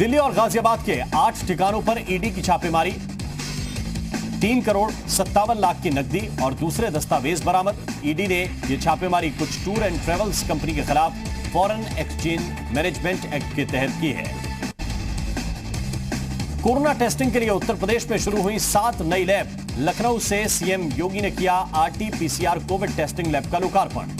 दिल्ली और गाजियाबाद के 8 ठिकानों पर ईडी की छापेमारी। 3 करोड़ 57 लाख की नकदी और दूसरे दस्तावेज बरामद। ईडी ने यह छापेमारी कुछ टूर एंड ट्रेवल्स कंपनी के खिलाफ फॉरेन एक्सचेंज मैनेजमेंट एक्ट के तहत की है। कोरोना टेस्टिंग के लिए उत्तर प्रदेश में शुरू हुई 7 नई लैब। लखनऊ से सीएम योगी ने किया आरटी-पीसीआर कोविड टेस्टिंग लैब का लोकार्पण।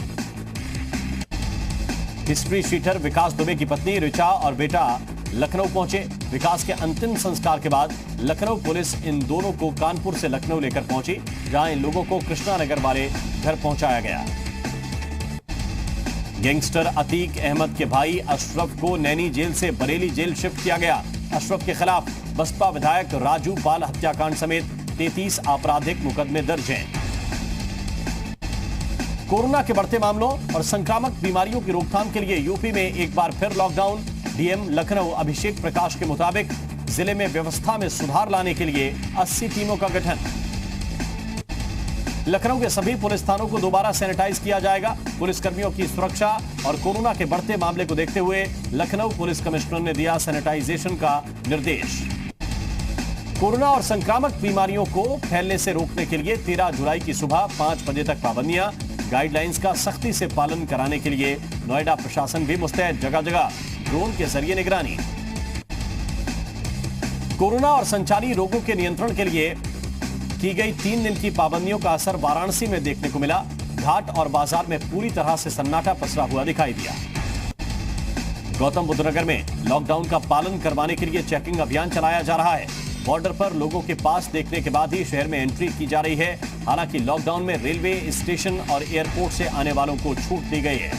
हिस्ट्री शीटर विकास दुबे की पत्नी ऋचा और बेटा लखनऊ पहुंचे। विकास के अंतिम संस्कार के बाद लखनऊ पुलिस इन दोनों को कानपुर से लखनऊ लेकर पहुंची, जहां इन लोगों को कृष्णा नगर वाले घर पहुंचाया गया। गैंगस्टर अतीक अहमद के भाई अशरफ को नैनी जेल से बरेली जेल शिफ्ट किया गया। अशरफ के खिलाफ बसपा विधायक राजू पाल हत्याकांड समेत 33 आपराधिक मुकदमे दर्ज हैं। कोरोना के बढ़ते मामलों और संक्रामक बीमारियों की रोकथाम के लिए यूपी में एक बार फिर लॉकडाउन। डीएम लखनऊ अभिषेक प्रकाश के मुताबिक जिले में व्यवस्था में सुधार लाने के लिए 80 टीमों का गठन। लखनऊ के सभी पुलिस थानों को दोबारा सैनिटाइज किया जाएगा। पुलिसकर्मियों की सुरक्षा और कोरोना के बढ़ते मामले को देखते हुए लखनऊ पुलिस कमिश्नर ने दिया सैनिटाइजेशन का निर्देश। कोरोना और संक्रामक बीमारियों को फैलने से रोकने के लिए 13 जुलाई की सुबह 5 बजे तक पाबंदियां। गाइडलाइंस का सख्ती से पालन कराने के लिए नोएडा प्रशासन भी मुस्तैद। जगह जगह ड्रोन के जरिए निगरानी। कोरोना और संचारी रोगों के नियंत्रण के लिए की गई 3 दिन की पाबंदियों का असर वाराणसी में देखने को मिला। घाट और बाजार में पूरी तरह से सन्नाटा पसरा हुआ दिखाई दिया। गौतम बुद्ध नगर में लॉकडाउन का पालन करवाने के लिए चेकिंग अभियान चलाया जा रहा है। बॉर्डर पर लोगों के पास देखने के बाद ही शहर में एंट्री की जा रही है। हालांकि लॉकडाउन में रेलवे स्टेशन और एयरपोर्ट से आने वालों को छूट दी गई है।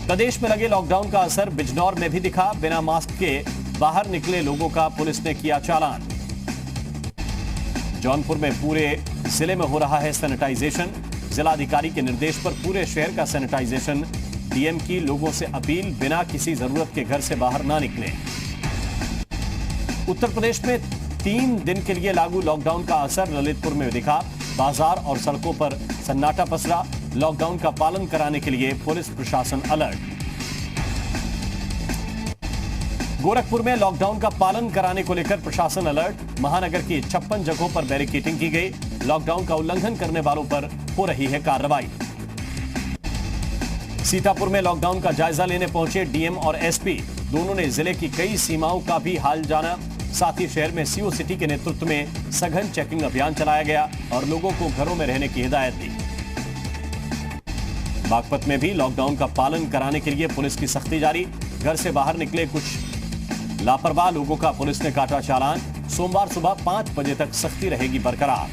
प्रदेश में लगे लॉकडाउन का असर बिजनौर में भी दिखा। बिना मास्क के बाहर निकले लोगों का पुलिस ने किया चालान। जौनपुर में पूरे जिले में हो रहा है सैनिटाइजेशन। जिलाधिकारी के निर्देश पर पूरे शहर का सैनिटाइजेशन। डीएम की लोगों से अपील, बिना किसी जरूरत के घर से बाहर ना निकलें। उत्तर प्रदेश में 3 दिन के लिए लागू लॉकडाउन का असर ललितपुर में दिखा। बाजार और सड़कों पर सन्नाटा पसरा। लॉकडाउन का पालन कराने के लिए पुलिस प्रशासन अलर्ट। गोरखपुर में लॉकडाउन का पालन कराने को लेकर प्रशासन अलर्ट। महानगर की 56 जगहों पर बैरिकेडिंग की गई। लॉकडाउन का उल्लंघन करने वालों पर हो रही है कार्रवाई। सीतापुर में लॉकडाउन का जायजा लेने पहुंचे डीएम और एसपी। दोनों ने जिले की कई सीमाओं का भी हाल जाना। साथ ही शहर में सीओ सिटी के नेतृत्व में सघन चेकिंग अभियान चलाया गया और लोगों को घरों में रहने की हिदायत दी। बागपत में भी लॉकडाउन का पालन कराने के लिए पुलिस की सख्ती जारी। घर से बाहर निकले कुछ लापरवाह लोगों का पुलिस ने काटा चालान। सोमवार सुबह 5 बजे तक सख्ती रहेगी बरकरार।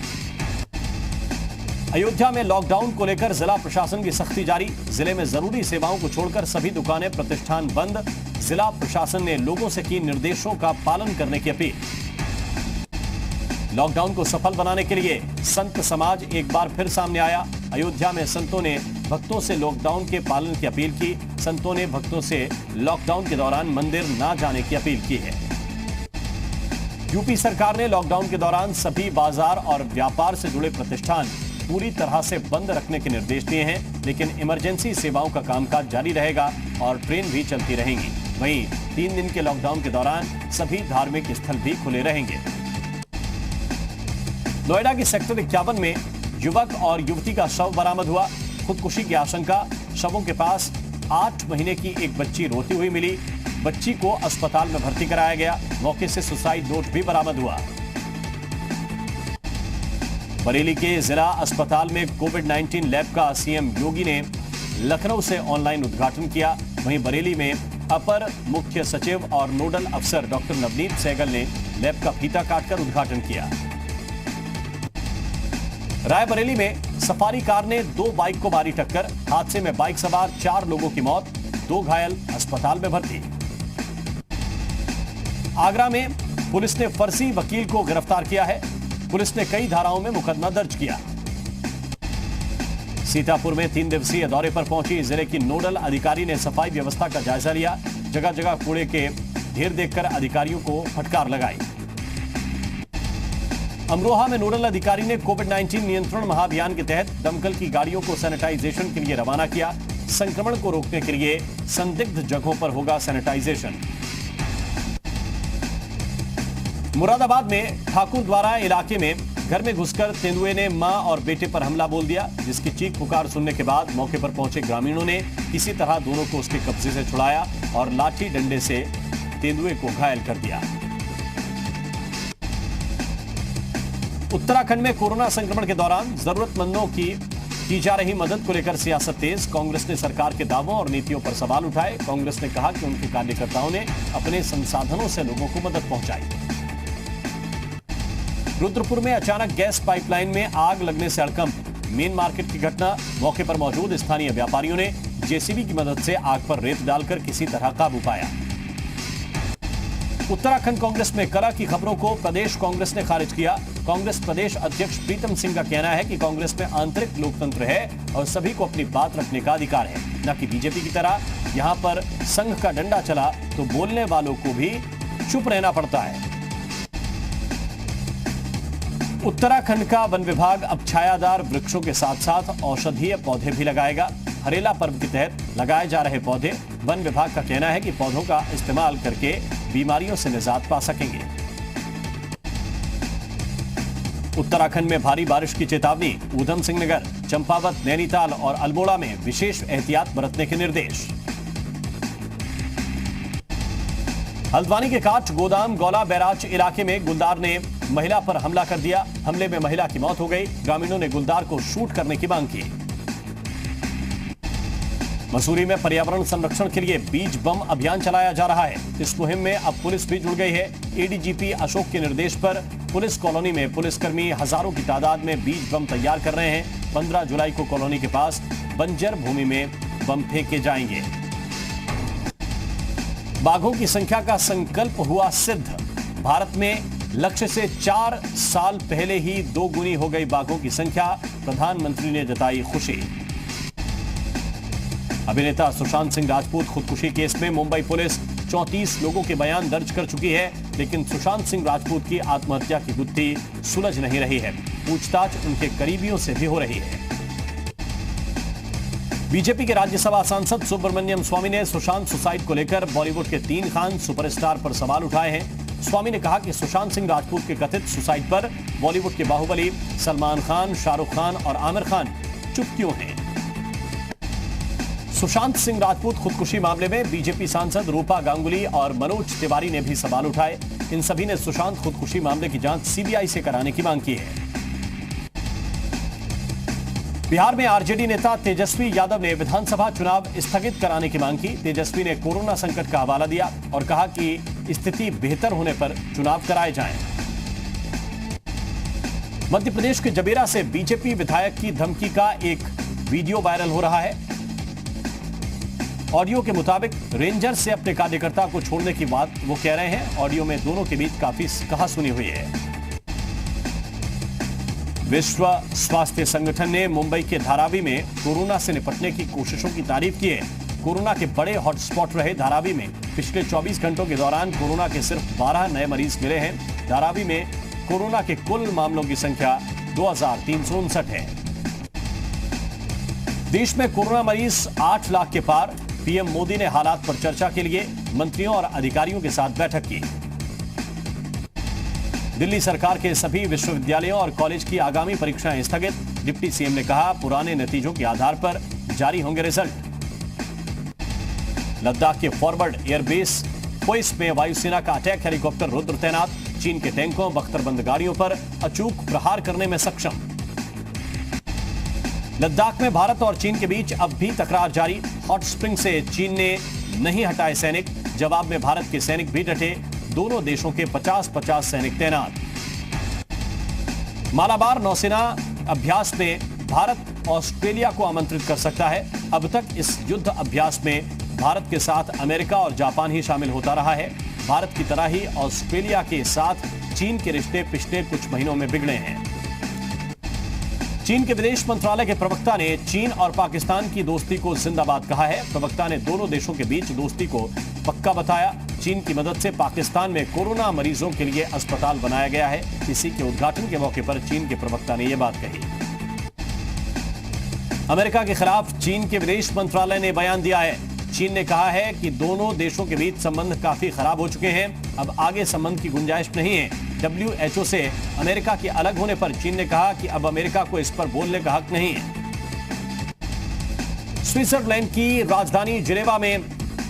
अयोध्या में लॉकडाउन को लेकर जिला प्रशासन की सख्ती जारी। जिले में जरूरी सेवाओं को छोड़कर सभी दुकानें प्रतिष्ठान बंद। जिला प्रशासन ने लोगों से की निर्देशों का पालन करने की अपील। लॉकडाउन को सफल बनाने के लिए संत समाज एक बार फिर सामने आया। अयोध्या में संतों ने भक्तों से लॉकडाउन के पालन की अपील की। संतों ने भक्तों से लॉकडाउन के दौरान मंदिर ना जाने की अपील की है। यूपी सरकार ने लॉकडाउन के दौरान सभी बाजार और व्यापार से जुड़े प्रतिष्ठान पूरी तरह से बंद रखने के निर्देश दिए हैं, लेकिन इमरजेंसी सेवाओं का कामकाज जारी रहेगा और ट्रेन भी चलती रहेंगी। वहीं 3 दिन के लॉकडाउन के दौरान सभी धार्मिक स्थल भी खुले रहेंगे। नोएडा की सेक्टर 51 में युवक और युवती का शव बरामद हुआ। खुदकुशी की आशंका। शवों के पास 8 महीने की एक बच्ची रोती हुई मिली। बच्ची को अस्पताल में भर्ती कराया गया। मौके से सुसाइड नोट भी बरामद हुआ। बरेली के जिला अस्पताल में कोविड-19 लैब का सीएम योगी ने लखनऊ से ऑनलाइन उद्घाटन किया। वहीं बरेली में अपर मुख्य सचिव और नोडल अफसर डॉक्टर नवनीत सहगल ने लैब का फीता काटकर उद्घाटन किया। रायबरेली में सफारी कार ने 2 बाइक को मारी टक्कर। हादसे में बाइक सवार 4 लोगों की मौत, 2 घायल अस्पताल में भर्ती। आगरा में पुलिस ने फर्जी वकील को गिरफ्तार किया है। पुलिस ने कई धाराओं में मुकदमा दर्ज किया। सीतापुर में 3 दिवसीय दौरे पर पहुंची जिले की नोडल अधिकारी ने सफाई व्यवस्था का जायजा लिया। जगह जगह कूड़े के ढेर देखकर अधिकारियों को फटकार लगाई। अमरोहा में नोडल अधिकारी ने कोविड-19 नियंत्रण महाअभियान के तहत दमकल की गाड़ियों को सैनिटाइजेशन के लिए रवाना किया। संक्रमण को रोकने के लिए संदिग्ध जगहों पर होगा सैनिटाइजेशन। मुरादाबाद में ठाकुर द्वारा इलाके में घर में घुसकर तेंदुए ने मां और बेटे पर हमला बोल दिया, जिसकी चीख पुकार सुनने के बाद मौके पर पहुंचे ग्रामीणों ने किसी तरह दोनों को उसके कब्जे से छुड़ाया और लाठी डंडे से तेंदुए को घायल कर दिया। उत्तराखंड में कोरोना संक्रमण के दौरान जरूरतमंदों की जा रही मदद को लेकर सियासत तेज। कांग्रेस ने सरकार के दावों और नीतियों पर सवाल उठाए। कांग्रेस ने कहा कि उनके कार्यकर्ताओं ने अपने संसाधनों से लोगों को मदद पहुंचाई। रुद्रपुर में अचानक गैस पाइपलाइन में आग लगने से हड़कंप। मेन मार्केट की घटना। मौके पर मौजूद स्थानीय व्यापारियों ने जेसीबी की मदद से आग पर रेत डालकर किसी तरह काबू पाया। उत्तराखंड कांग्रेस में कलह की खबरों को प्रदेश कांग्रेस ने खारिज किया। कांग्रेस प्रदेश अध्यक्ष प्रीतम सिंह का कहना है कि कांग्रेस में आंतरिक लोकतंत्र है और सभी को अपनी बात रखने का अधिकार है, न कि बीजेपी की तरह यहां पर संघ का डंडा चला तो बोलने वालों को भी चुप रहना पड़ता है। उत्तराखंड का वन विभाग अब छायादार वृक्षों के साथ साथ औषधीय पौधे भी लगाएगा। हरेला पर्व के तहत लगाए जा रहे पौधे, वन विभाग का कहना है कि पौधों का इस्तेमाल करके बीमारियों से निजात पा सकेंगे। उत्तराखंड में भारी बारिश की चेतावनी। ऊधम सिंह नगर, चंपावत, नैनीताल और अल्मोड़ा में विशेष एहतियात बरतने के निर्देश। हल्द्वानी के काठ गोदाम गौला बैराज इलाके में गुलदार ने महिला पर हमला कर दिया। हमले में महिला की मौत हो गई। ग्रामीणों ने गुलदार को शूट करने की मांग की। मसूरी में पर्यावरण संरक्षण के लिए बीज बम अभियान चलाया जा रहा है। इस मुहिम में अब पुलिस भी जुड़ गई है। एडीजीपी अशोक के निर्देश पर पुलिस कॉलोनी में पुलिसकर्मी हजारों की तादाद में बीज बम तैयार कर रहे हैं। 15 जुलाई को कॉलोनी के पास बंजर भूमि में बम फेंके जाएंगे। बाघों की संख्या का संकल्प हुआ सिद्ध। भारत में लक्ष्य से 4 साल पहले ही 2 गुनी हो गई बाघों की संख्या। प्रधानमंत्री ने जताई खुशी। अभिनेता सुशांत सिंह राजपूत खुदकुशी केस में मुंबई पुलिस 34 लोगों के बयान दर्ज कर चुकी है, लेकिन सुशांत सिंह राजपूत की आत्महत्या की गुत्थी सुलझ नहीं रही है। पूछताछ उनके करीबियों से भी हो रही है। बीजेपी के राज्यसभा सांसद सुब्रमण्यम स्वामी ने सुशांत सुसाइड को लेकर बॉलीवुड के 3 खान सुपरस्टार पर सवाल उठाए हैं। स्वामी ने कहा कि सुशांत सिंह राजपूत के कथित सुसाइड पर बॉलीवुड के बाहुबली सलमान खान, शाहरुख खान और आमिर खान चुप क्यों हैं। सुशांत सिंह राजपूत खुदकुशी मामले में बीजेपी सांसद रूपा गांगुली और मनोज तिवारी ने भी सवाल उठाए। इन सभी ने सुशांत खुदकुशी मामले की जांच सीबीआई से कराने की मांग की है। बिहार में आरजेडी नेता तेजस्वी यादव ने विधानसभा चुनाव स्थगित कराने की मांग की। तेजस्वी ने कोरोना संकट का हवाला दिया और कहा कि स्थिति बेहतर होने पर चुनाव कराए जाएं। मध्य प्रदेश के जबेरा से बीजेपी विधायक की धमकी का एक वीडियो वायरल हो रहा है। ऑडियो के मुताबिक रेंजर से अपने कार्यकर्ता को छोड़ने की बात वो कह रहे हैं। ऑडियो में दोनों के बीच काफी कहासुनी हुई है। विश्व स्वास्थ्य संगठन ने मुंबई के धारावी में कोरोना से निपटने की कोशिशों की तारीफ की है। कोरोना के बड़े हॉटस्पॉट रहे धारावी में पिछले 24 घंटों के दौरान कोरोना के सिर्फ 12 नए मरीज मिले हैं। धारावी में कोरोना के कुल मामलों की संख्या 2359 है। देश में कोरोना मरीज 8 लाख के पार। पीएम मोदी ने हालात पर चर्चा के लिए मंत्रियों और अधिकारियों के साथ बैठक की। दिल्ली सरकार के सभी विश्वविद्यालयों और कॉलेज की आगामी परीक्षाएं स्थगित। डिप्टी सीएम ने कहा पुराने नतीजों के आधार पर जारी होंगे रिजल्ट। लद्दाख के फॉरवर्ड एयरबेस पोइस में वायुसेना का अटैक हेलीकॉप्टर रुद्र तैनात। चीन के टैंकों बख्तरबंद गाड़ियों पर अचूक प्रहार करने में सक्षम। लद्दाख में भारत और चीन के बीच अब भी तकरार जारी। हॉट स्प्रिंग से चीन ने नहीं हटाए सैनिक। जवाब में भारत के सैनिक भी डटे। दोनों देशों के 50-50 सैनिक तैनात। मालाबार नौसेना अभ्यास में भारत ऑस्ट्रेलिया को आमंत्रित कर सकता है। अब तक इस युद्ध अभ्यास में भारत के साथ अमेरिका और जापान ही शामिल होता रहा है। भारत की तरह ही ऑस्ट्रेलिया के साथ चीन के रिश्ते पिछले कुछ महीनों में बिगड़े हैं। चीन के विदेश मंत्रालय के प्रवक्ता ने चीन और पाकिस्तान की दोस्ती को जिंदाबाद कहा है। प्रवक्ता ने दोनों देशों के बीच दोस्ती को पक्का बताया। चीन की मदद से पाकिस्तान में कोरोना मरीजों के लिए अस्पताल बनाया गया है। इसी के उद्घाटन के मौके पर चीन के प्रवक्ता ने यह बात कही। अमेरिका के खिलाफ चीन के विदेश मंत्रालय ने बयान दिया है। चीन ने कहा है कि दोनों देशों के बीच संबंध काफी खराब हो चुके हैं। अब आगे संबंध की गुंजाइश नहीं है। WHO से अमेरिका के अलग होने पर चीन ने कहा कि अब अमेरिका को इस पर बोलने का हक नहीं है। स्विट्जरलैंड की राजधानी जिनेवा में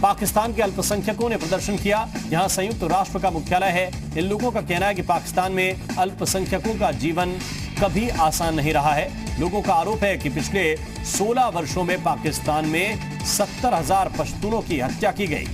पाकिस्तान के अल्पसंख्यकों ने प्रदर्शन किया। यहां संयुक्त राष्ट्र का मुख्यालय है। इन लोगों का कहना है कि पाकिस्तान में अल्पसंख्यकों का जीवन कभी आसान नहीं रहा है। लोगों का आरोप है कि पिछले 16 वर्षों में पाकिस्तान में 70,000 पश्तूनों की हत्या की गई।